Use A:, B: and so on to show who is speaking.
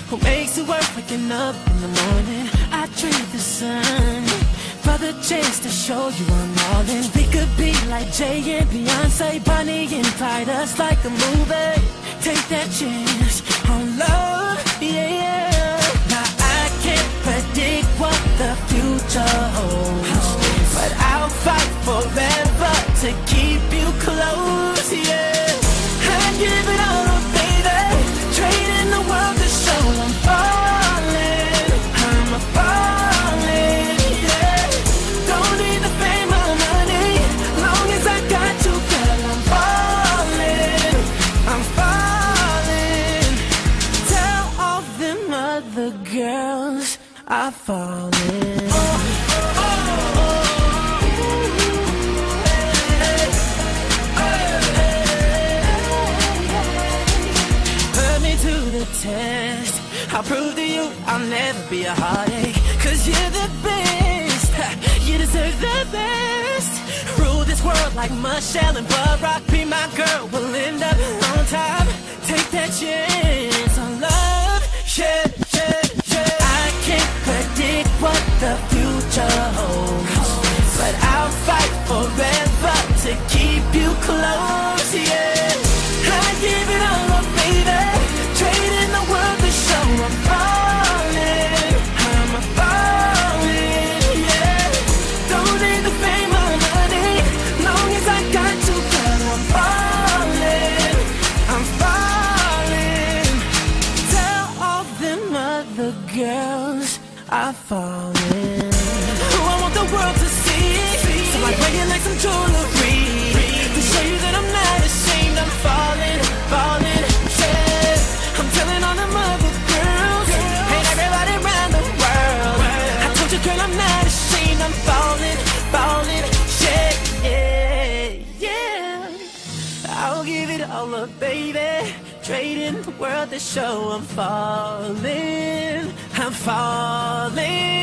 A: Who makes it worth waking up in the morning? I trade the sun for the chance to show you I'm all in. We could be like Jay and Beyonce, Bonnie and Clyde, us like a movie. Take that chance on love, yeah. Now I can't predict what the future holds, but I'll fight forever to keep you close, yeah. I give it all up, baby, trading the world to show I'm falling, I'm a falling, yeah. Don't need the fame or money, long as I got you, girl, I'm falling, I'm falling. Tell all them other girls I'm falling. Test. I'll prove to you I'll never be a heartache, cause you're the best, you deserve the best. Rule this world like Michelle and Barack, be my girl, we'll end up on top. Take that chance on love, yeah, yeah, yeah. I can't predict what the future holds, but I'll fight forever to keep you close, yeah. I give it all up, baby, trading the world to show I'm falling, I'm a falling, yeah. Don't need the fame or money, long as I got you, girl, I'm falling, I'm falling. Tell all them other girls I'm falling. Oh, I want the world to see, so I wear it like some jewelry, to show you that I'm not ashamed, I'm falling, falling, yeah. I'm telling all them other girls, and everybody around the world, I told you, girl, I'm not ashamed, I'm falling, falling, yeah, yeah. I'll give it all up, baby, trading the world to show I'm falling, I'm falling.